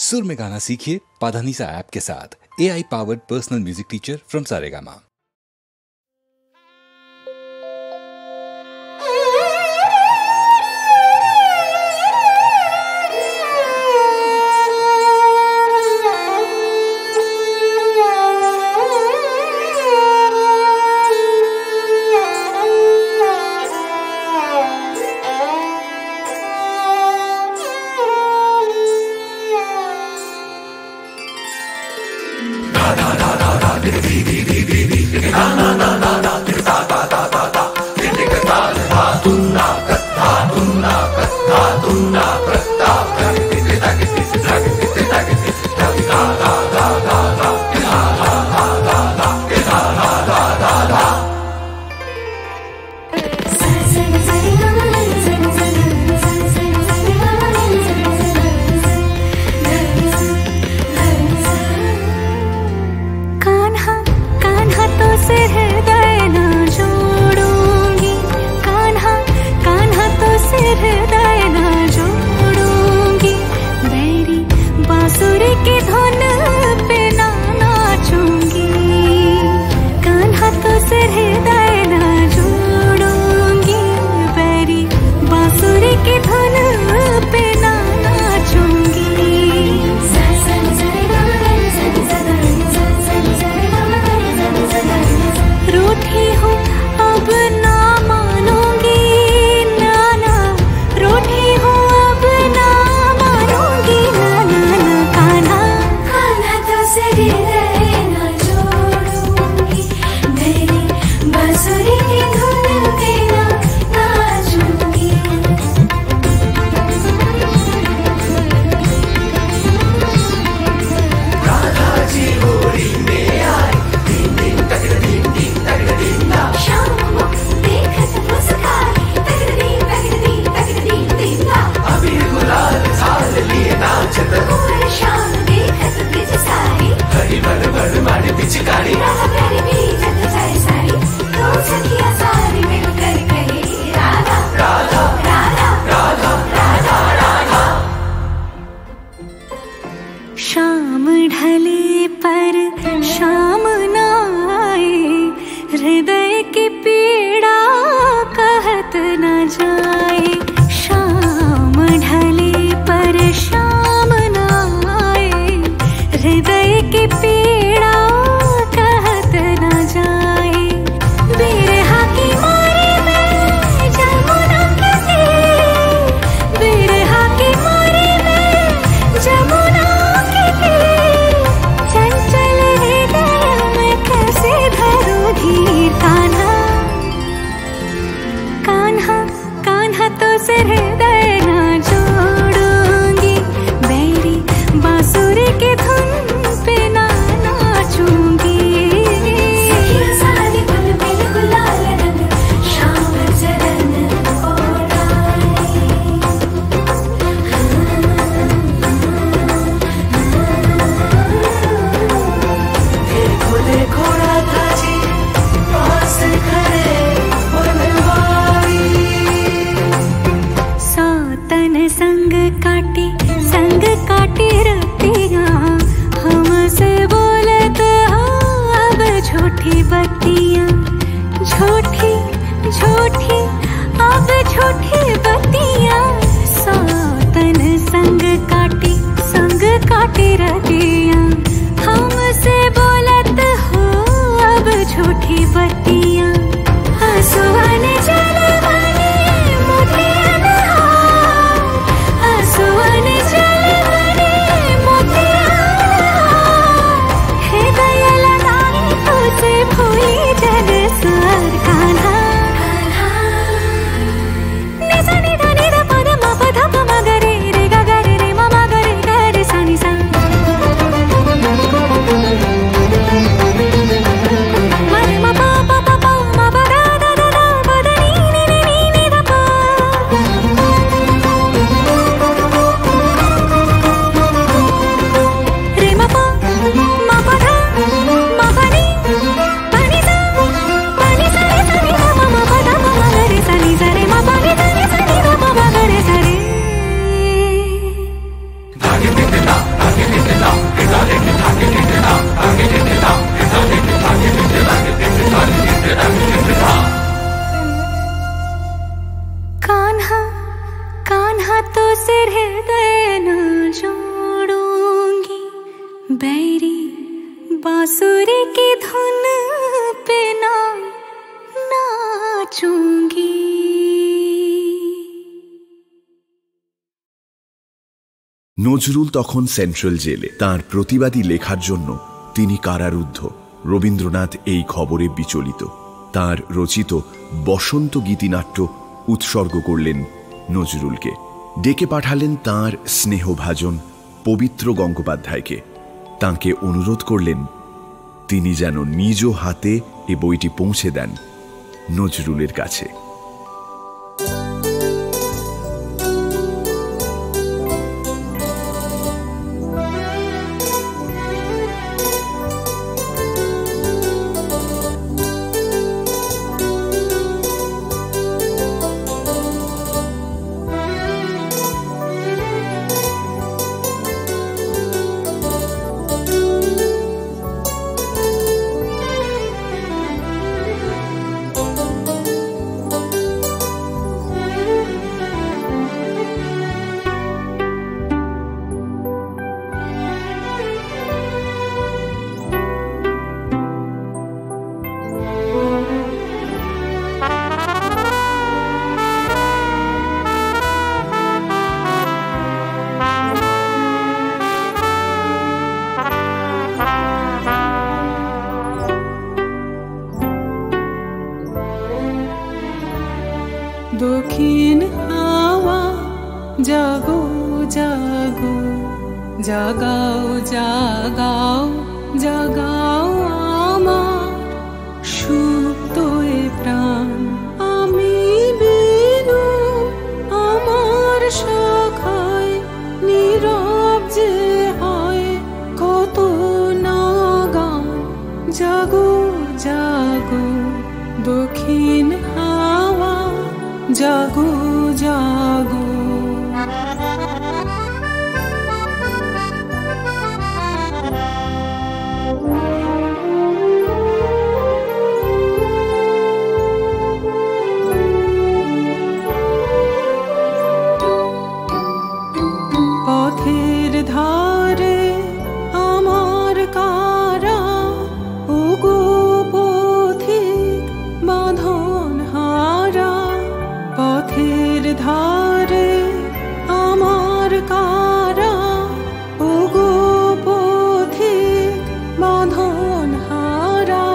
सुर में गाना सीखिए पाधानीसा ऐप के साथ। AI powered personal music teacher from Saregama. शाम ढले पर शाम न आए, हृदय की पीड़ा कहत न जाए। शाम ढले पर शाम न आए, हृदय की पीड़ा कहत न जाए। बिरहा की मारे में जमुना के तीर, बिरहा की मारे में जमुना चंचल हृदय बांसुरी की धुन पे ना नाचूंगी। নজরুল তখন সেন্ট্রাল জেলে। তাঁর প্রতিবাদী লেখার জন্য তিনি কারারুদ্ধ। রবীন্দ্রনাথ এই খবরে বিচলিত। তাঁর রচিত বসন্ত গীতিনাট্য উৎসর্গ করলেন নজরুলকে। ডেকে পাঠালেন তাঁর স্নেহভাজন পবিত্র গঙ্গোপাধ্যায়কে। তাঁকে অনুরোধ করলেন তিনি যেন নিজ হাতে এ বইটি পৌঁছে দেন নজরুলের কাছে। দক্ষিণ হাওয়া জাগো জাগো, জাগাও জাগাও জাগাও আমার সুপ্ত এ প্রাণ। আমি বেনু আমার শাখায় নীরব যে হয় কত না গান। জাগো জাগো দক্ষিণ হাওয়া জাগো জাগো। পথের ধারে আমার কারা, ওগো পথিক বাঁধন হারা। পথের ধারে আমার কারা, ওগো পথিক বাঁধন হারা।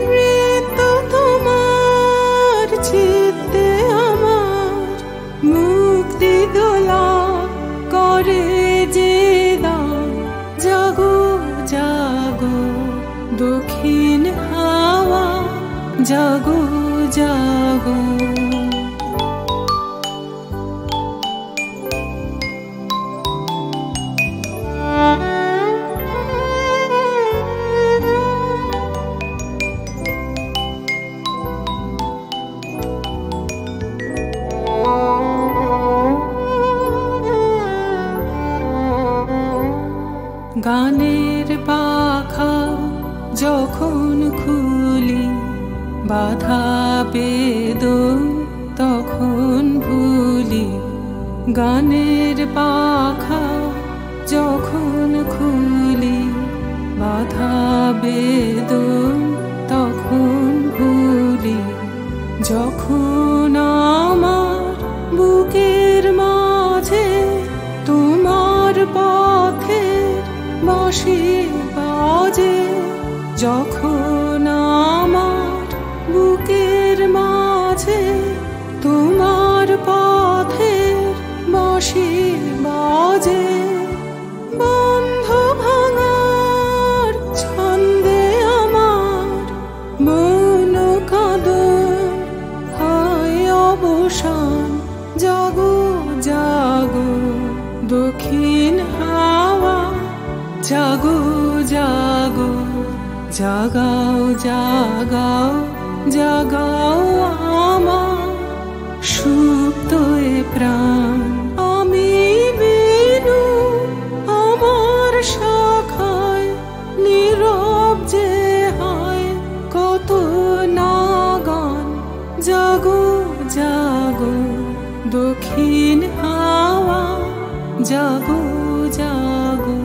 মৃত্যু তোমার চিত্তে আমার মুক্তি দোলা করে যে দান। জাগো জাগো দক্ষিণ হাওয়া জাগো জাগো। গানের পাখা যখন খুলি, বাধা বেদন তখন ভুলি। গানের পাখা যখন খুলি, বাধা বেদন তখন ভুলি। যখন আমার বুকের মাঝে তোমার পথের বাঁশি বাজে। যখন আমার বুকের মাঝে তোমার পথের বাঁশি বাজে। বন্ধ ভাঙার ছন্দে আমার মন কাঁদন হয় অবসান। জাগো জাগো দক্ষিণ হাওয়া জাগো জাগো। জাগাও জাগাও জাগাও আমার সুপ্ত এ প্রাণ। আমি বেনু আমার শাখায় নীরব যে হয় কত না গান। জাগো জাগো দক্ষিণ হাওয়া জাগো জাগো।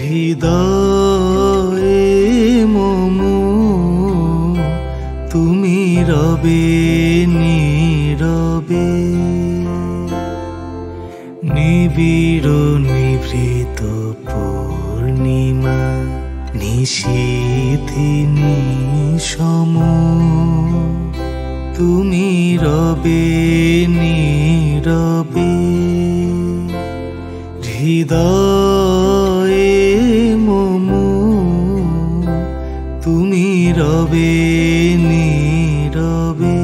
হৃদয়ে মম তুমি রবে নীরবে, নিবিড় নিভৃত পূর্ণিমা নিশীথি নিশম তুমি রবে নীরবে, হৃদয়ে মম তুমি রবে নীরবে।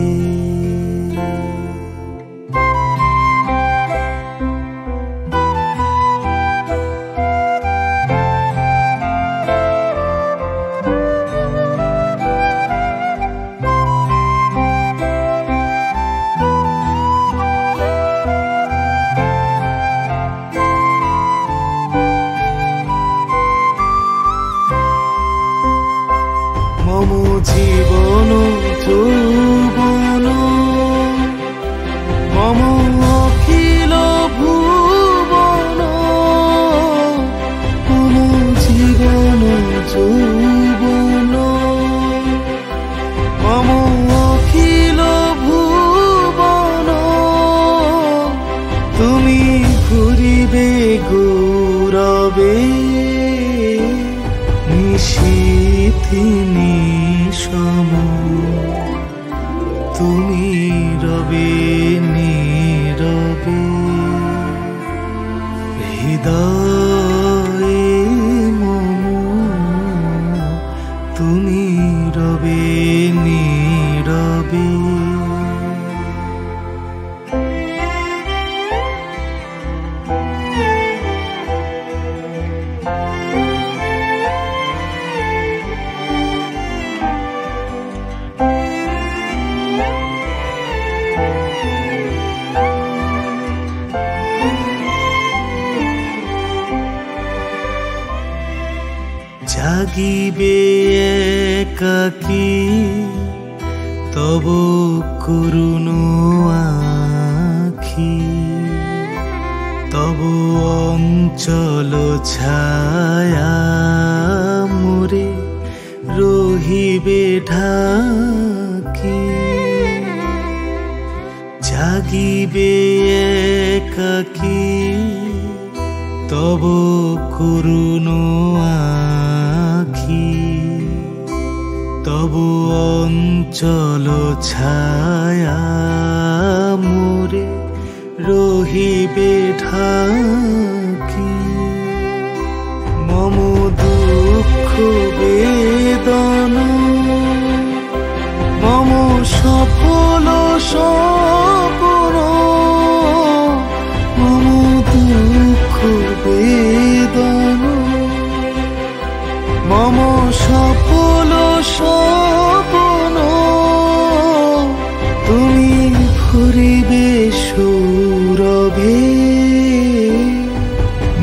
মম জীবন যৌবন মম অখিল ভুবন, মম জীবন যৌবন মম অখিল ভুবন, তুমি ঘুরিবে গৌরবে নিশীথি নিশম তুমি রবে নীরবে, হৃদয়ে মম তুমি রবে নীরবে। জাগিবে একাকী তব করুণ আখি, তব অঞ্চল ছায়া মোরে রহিবে ঢাকি, জাগিবে একাকী তব করুণ আখি, তব অঞ্চল ছায়া মোরে রহিবে ঢাকি, মম দুঃখ বেদন মম সফল স্বপ্ন, মম দুঃখ বেদন মম সফল স্বপ্ন, তুমি ঘুরিবে সৌরভে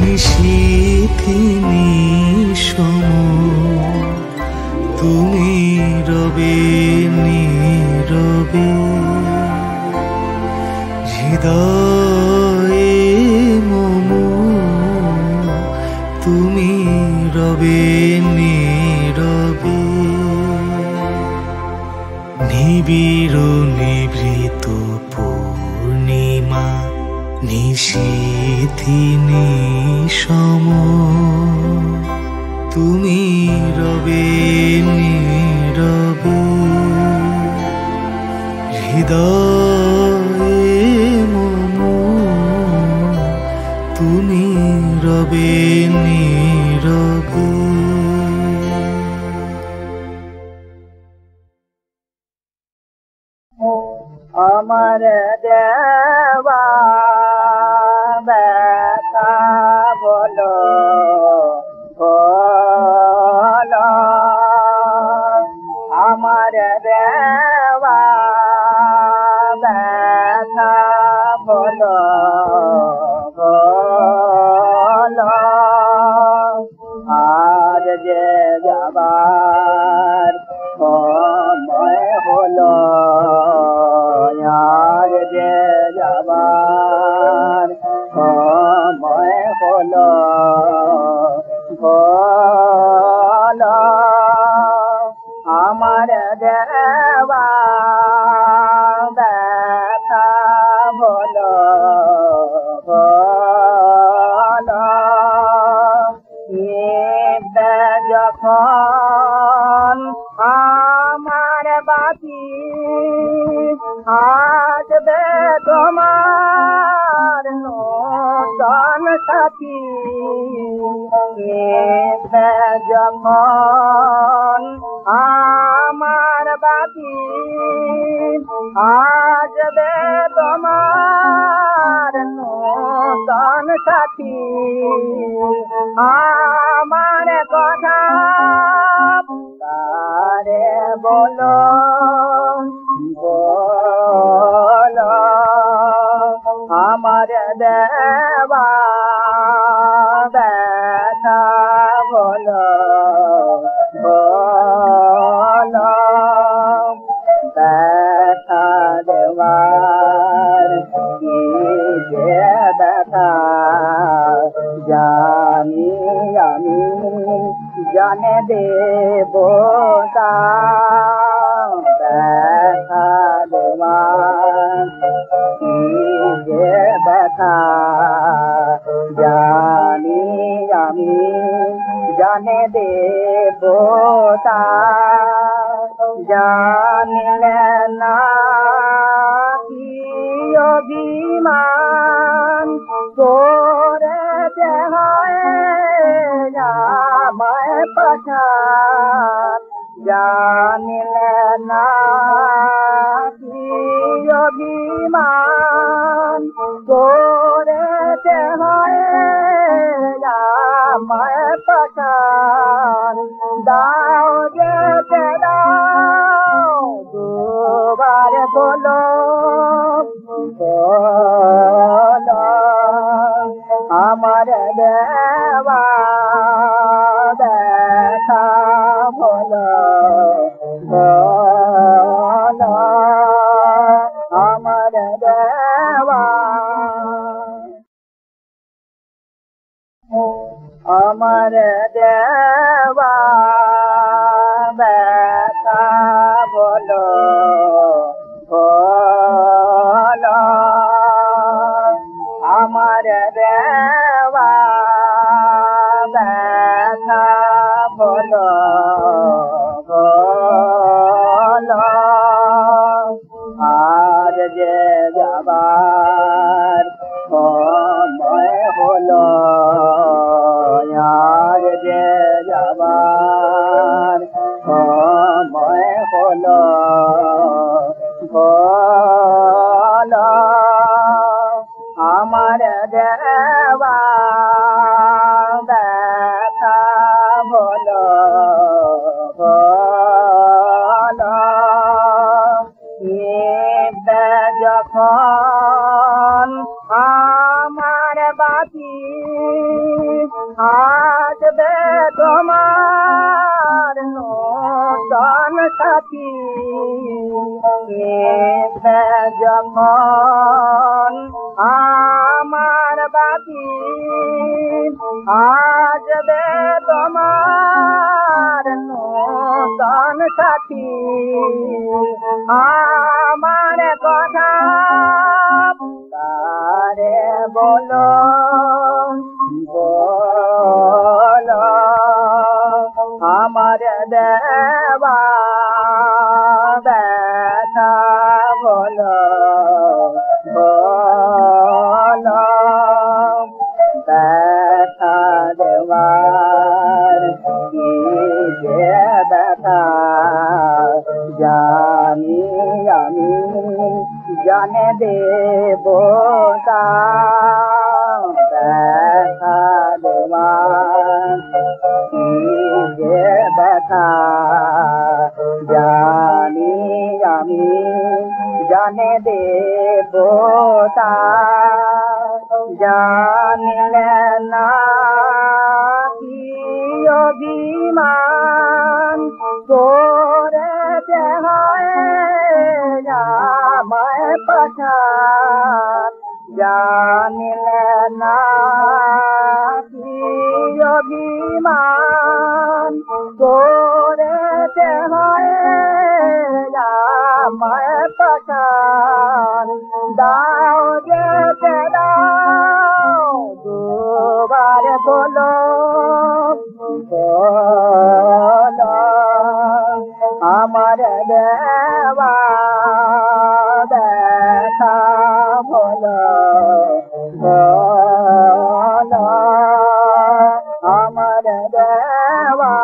নিশীথি নিশম তুমি রবে নীরবে, হৃদয়ে মম তুমি রবে নীরবে, নিবিড় নিভৃত পূর্ণিমা নিশীথি নিশম তুমি রবে নীরবে, হৃদয়ে মম তুমি রবে নীরবে। আমার দেওয়া ব্যথা বলো বলো, আমার দেওয়া ব্যথা বলো বলো, আজ যে যাবার সময় হলো, আজ যে যাবার সময় হলো, যখন আমার বাতি আসবে তোমার নূতন সাথী যখন আমার বাতি আসবে তোমার নূতন সাথী আমার কথা তারে বলো বলো আমার দেওয়া ব্যথা বলো বলো ব্যথা দেওয়ার কি যে ব্যথা জানি আমি জানে দেব ব্যথা দেওয়ার কি যে ব্যথা জানি আমি জানে দেব জানিলে না কি অভিমান করেছে হয় আমায় পাঠান জানিলে না কি অভিমান করেছে হয় আমায় পাঠান দাও যেতে দাও দুবার বলো বলো আমার দেওয়া দেখা বলো বলো আমার দেওয়া আমার দেওয়া ব্যথা বলো বলো আমার দেওয়া ব্যথা বলো বলো আজ যে যাবার সময় হলো আজ যে যাবার সময় হলো বলো আমার দেওয়া ব্যথা বলো বলো যখন আমার বাতি আসবে তোমার নূতন সাথী যখন আমার বাতি আসবে তোমার নূতন সাথী আমার কথা তারে বলো বলো আমার দেওয়া ব্যথা বলো বলো ব্যথা দেওয়ার কি যে ব্যথা জানি আমি জানে দেব ব্যথা দেওয়ার কি যে ব্যথা জানি আমি জানে দেব জানিলে না কি অভিমান করেছে হয় আমায় পাঠান জানিলে না কি অভিমান করেছে হয় আমায় পাঠান দাও যেতে দাও দুবার বলো বলো আমার দেওয়া দেখা বলো বলো আমার দেওয়া।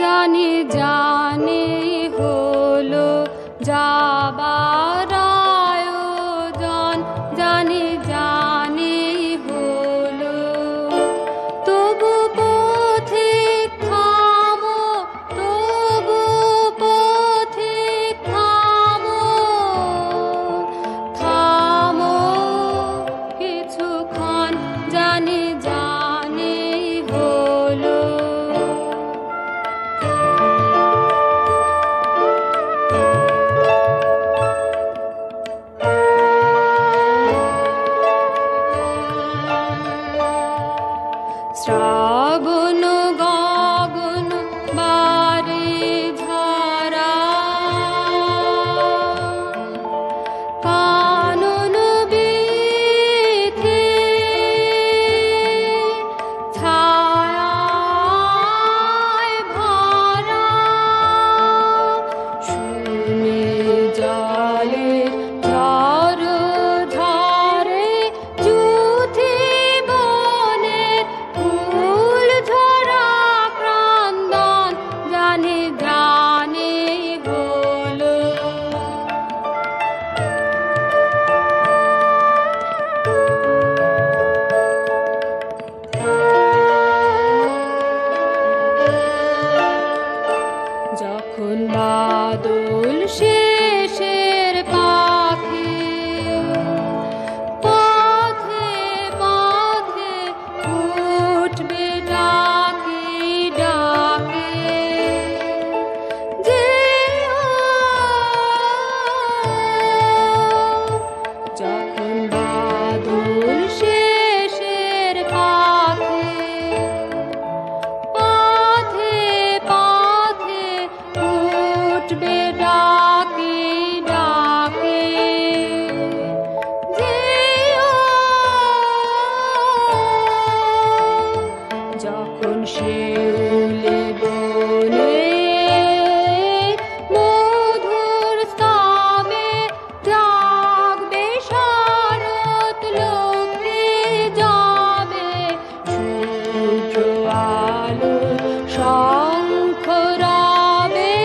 জানে জানে হলো যাবার আয়োজন, জানে জানে হলো তবু পথে থামো, তবু পথে থামো, থামো কিছুক্ষণ, জানে জানে হলো। শ্রাবণ গগন বারে ঝরা, কানন বেঁধে ছায়ায় ভরা, শুনে জলে ঝর ঝরে যুথি বনে ফুল ঝরা ক্রন্দন, জানে জানে হলো। যখন বাদল শেষের পাখি পথে পথে উঠবে ডাকি ডাকে, যেও যখন বাদল শেষের পাখি পথে পথে উঠবে ডাকি ডাকে, যেও যখন শিউলি বনে মধুর স্তবে জাগবে শরৎ লক্ষ্মী যাবে, সূর্য আলো শঙ্খ রবে,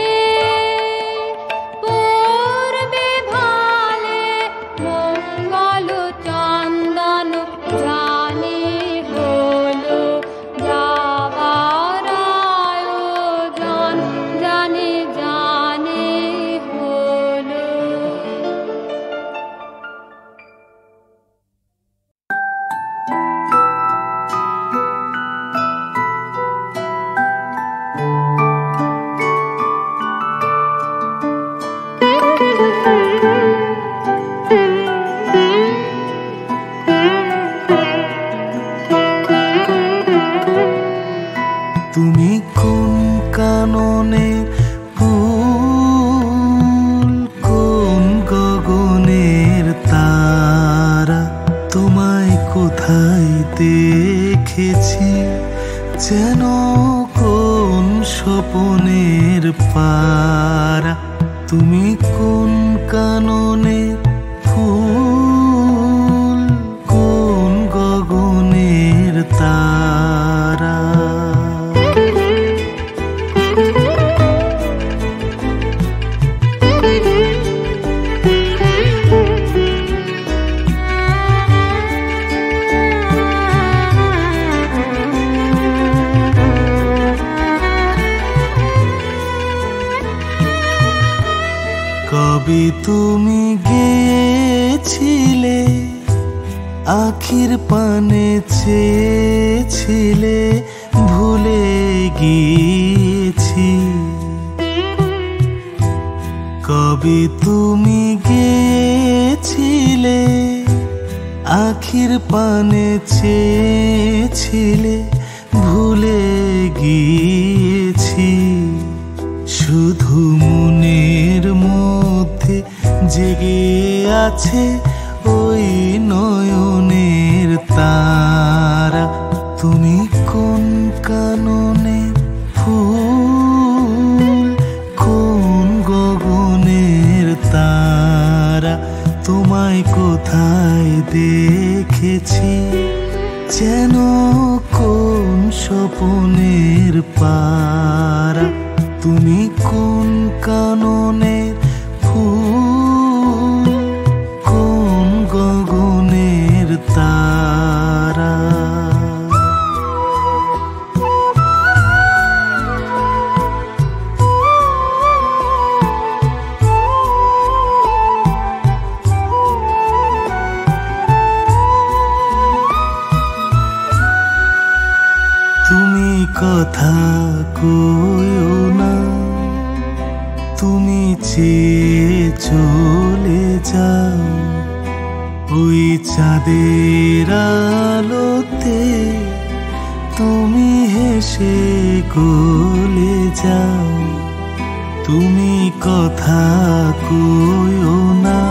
পড়বে ভালে মঙ্গল চন্দন, জানে হলো যাবার আয়োজন, জানে জানে হলো। তুমি কোন কাননে ফুল, কোন গগনের তারা, তোমায় কোথায় দেখেছি যেন কোন স্বপনের পারা। তুমি কোন কাননে ফুল, কোন গগনের তারা। কবে তুমি গেছিলে, আখির পানে চেয়েছিলে কবে তুমি গেছিলে আখির পানে চেয়েছিলে ভুলে গিয়েছি শুধু মনের মধ্যে জেগে আছে ওই নয়নের তারা তুমি কোন কাননের ফুল কোন গগনের তারা তোমায় কোথায় দেখেছি যেন কোন স্বপনের পারা তুমি কোন কাননের ফুল কোন গগনের তারা তুমি কথা কইও না তুমি চেয়ে চলে যাও ওই চাঁদের আলোতে তুমি হেসে গলে যাও তুমি কথা কইও না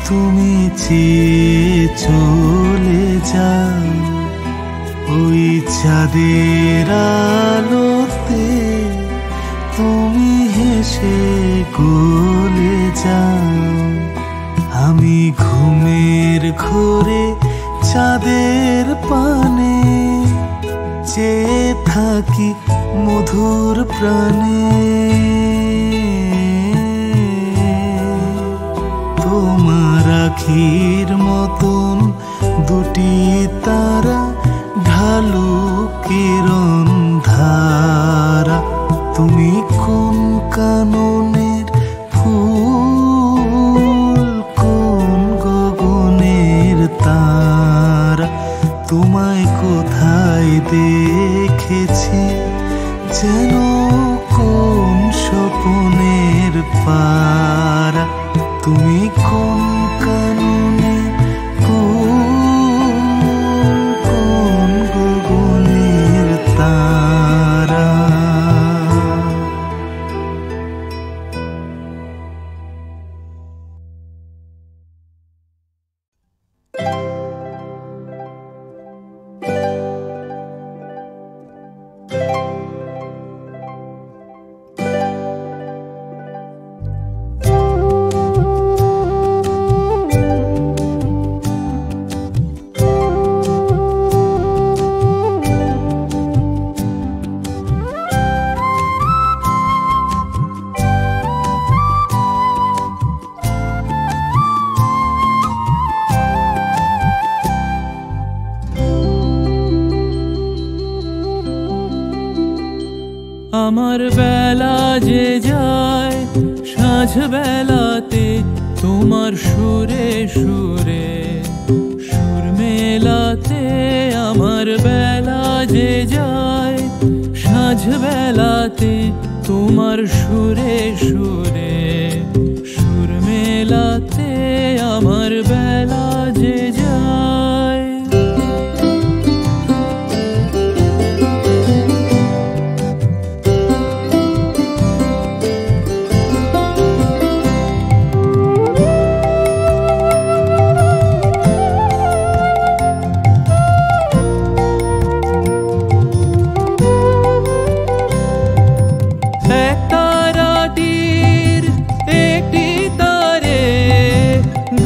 তুমি চেয়ে চলে যাও ওই চাঁদের আলোতে তুমি হেসে গলে যাও আমি ঘুমের ঘোরে চাঁদের পানে চেয়ে থাকি মধুর প্রাণে তোমার আখির মতন দুটি তারা ঢালু কিরণ ধারা তুমি কোন কাননের ফুল কোন গগনের তারা তোমায় কোথায় দেখেছি যেন কোন স্বপনের পারা তুমি কোন কাননের কোন গগনের তারা আমার বেলা যে যায় সাঁঝ বেলাতে তোমার সুরে সুরে সুর মেলাতে আমার বেলা যে যায় সাঁঝ বেলাতে তোমার সুরে সুরে সুর মেলাতে আমার বেলা যে যায়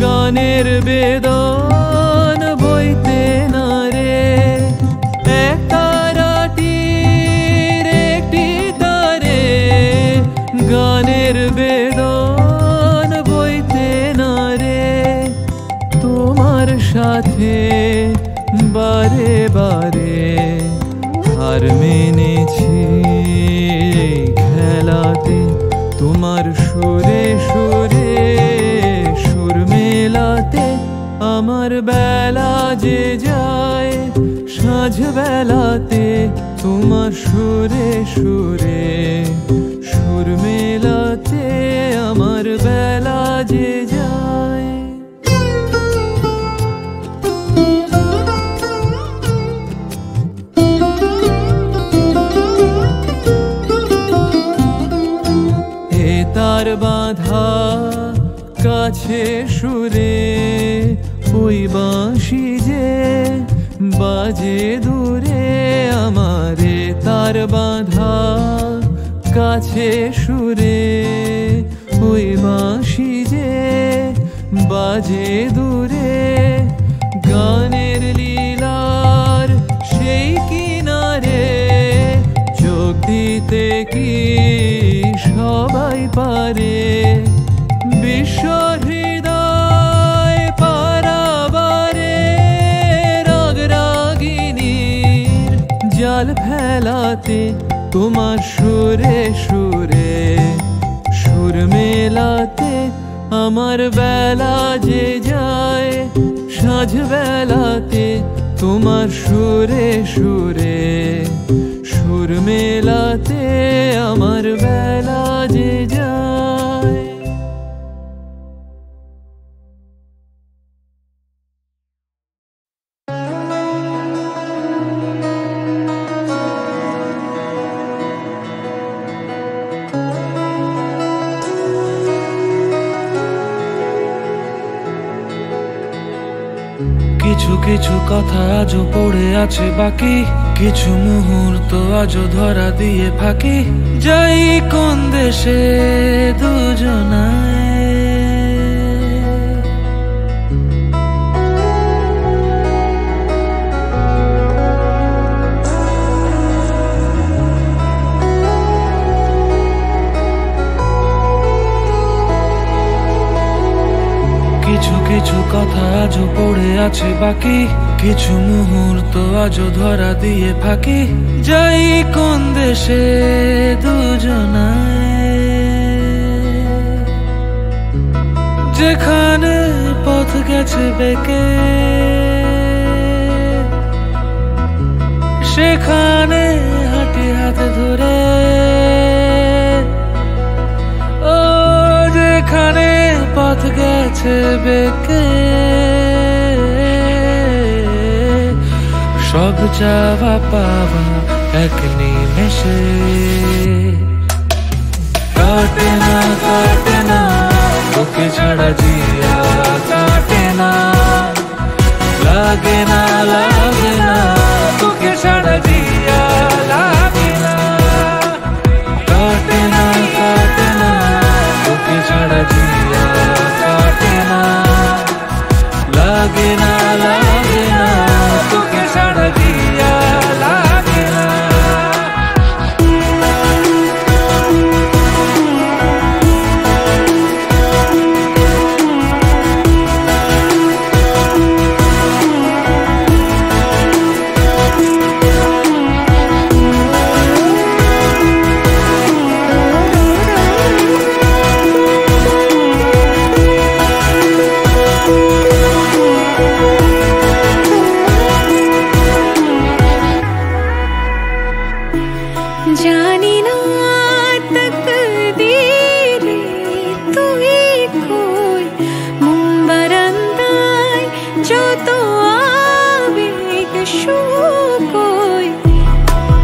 গানের বেদন বইতে না রে এক তারাটির একটি তারে গানের বেদন বইতে না রে তোমার সাথে বারে বারে হার মেনেছি খেলাতে তোমার সুরে সুরে সুর মেলাতে আমার বেলা যে যায় সাঁঝ বেলাতে তোমার সুরে সুরে সুর সুর মেলাতে আমার বেলা যে যায়। এ তার বাঁধা কাছে সুরে ওই বাঁশি যে বাজে দূরে আমারে, তার বাঁধা কাছে সুরে ওই বাঁশি যে বাজে দূরে। গানের লীলার সেই কিনারে যোগ দিতে কি সবাই পারে, বিশ্ব হৃদয় পারাবারে রাগ রাগিনীর জাল ফেলাতে তোমার সুরে সুরে সুর মেলাতে আমার বেলা যে যায়। সাঁঝ বেলাতে তোমার সুরে সুরে সুর মেলাতে আমার বেলা যে যায়। কিছু কিছু কথা আজও পড়ে আছে বাকি, কিছু মুহূর্ত আজও ধরা দিয়ে ফাঁকি। যাই কোন দেশে দুজনায়, কিছু কিছু কথা আজও পড়ে আছে বাকি, কিছু মুহূর্ত আজও ধরা দিয়ে ফাঁকি। যাই কোন দেশে দুজনায়, যেখানে পথ গেছে বেঁকে সেখানে হাঁটি হাতে ধরে। ও যেখানে পথ গেছে বেঁকে সব চাওয়া পাওয়া এক নিমেষে। কাটে না তোকে ছাড়া জিয়া কাটে না, লাগে না তোকে ছাড়া জিয়া লাগে না। কাটে না তোকে ছাড়া জিয়া কাটে না, লাগে না তোকে ছাড়া জিয়া লাগে না। জানি না তকদীর তুই কই, মন বারান্দায় যত আবেগ শুকোয়।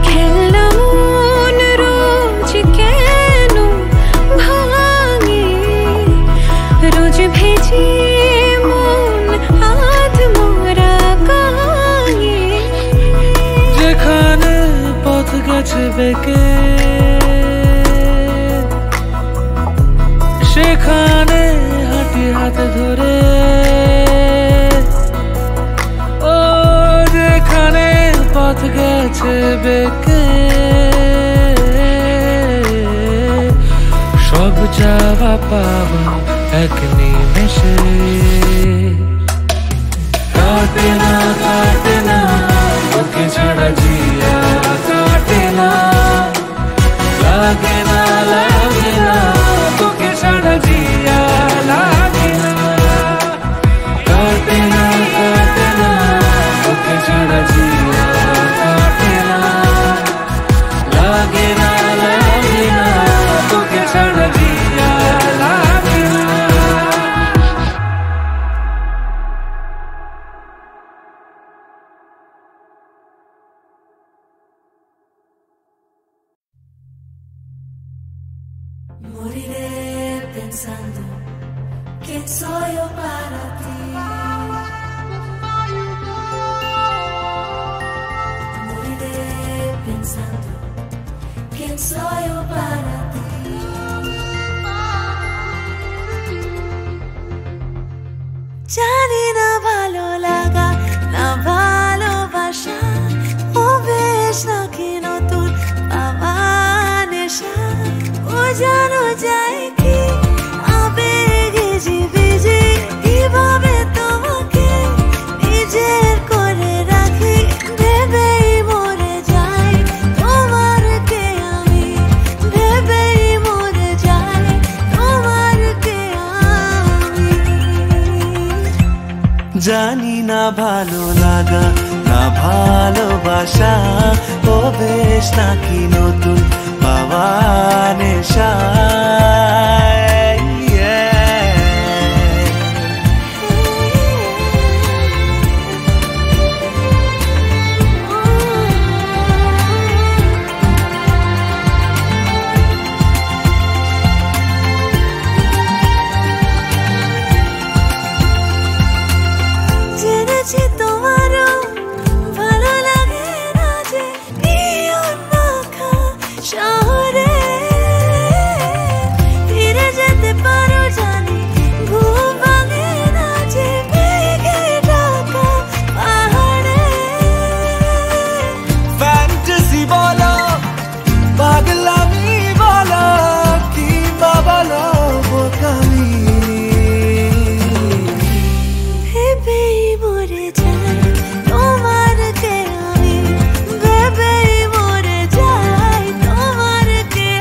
খেলনা মন রোজ কেন ভাঙে, রোজ ভেজে মন হাত মোরা গায়ে। যেখানে পথ গেছে বেঁকে সেখানে হাঁটি হাতে ধরে। ও যেখানে পথ গেছে বেঁকে সব চাওয়া পাওয়া এক নিমেষে। কাটে না তোকে ছাড়া জিয়া কাটে না, লাগে না তোকে ছাড়া জিয়া লাগে না। কাটে না তোকে ছাড়া জিয়া কাটে না, লাগে না তোকে Moriré pensando quién soy yo para ti. Moriré pensando quién soy yo para ti. জানি না ভালো লাগা না ভালোবাসা ও বেশ নাকি নতুন পাওয়া নেশা ও জানো যায় কি আবেগে জীবিজি কিভাবে তোমাকে নিজের করে রাখি ভেবেই মরে যাই তোমার কে আমি ভেবেই মরে যাই তোমার কে আমি জানি না ভালো লাগা না ভালোবাসা ও বেশ নাকি নতুন পাওয়া নেশা জেনেছি তোমারও ভালো লাগে না যে নিয়ন মাখা শহরে ফিরে যেতে পারো জানি ঘুম ভাঙে না যে মেঘে ঢাকা পাহাড়ে ফ্যান্টাসি বলো পাগলামি বলো কিংবা বলো বোকামি ভেবেই মরে যাই তোমার কে আমি ভেবেই মরে যাই তোমার কে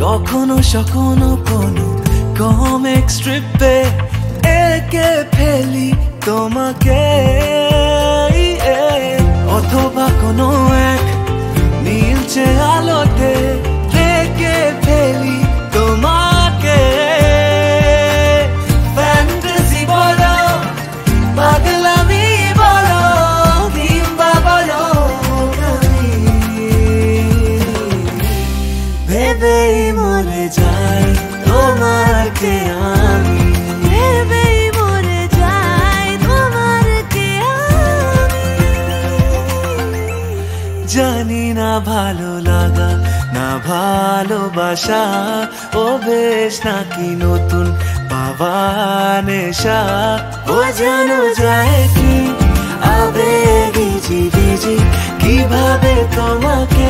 কখনো সখনো কোনো কমিক স্ট্রিপে এঁকে ফেলি তোমাকে অথবা কোনো এক নীলচে আলোতে রেখে ফেলি তোমাকে ফ্যান্টাসি বলো পাগলামি বলো কিংবা বলো বোকামি ভেবেই মরে যাই তোমার কে আমি ভেবেই মরে যাই তোমার কে জানি না ভালো লাগা না ভালোবাসা ও বেশ নাকি নতুন পাওয়া নেশা ও জানো যায় কি আবেগে জীবিজি কিভাবে তোমাকে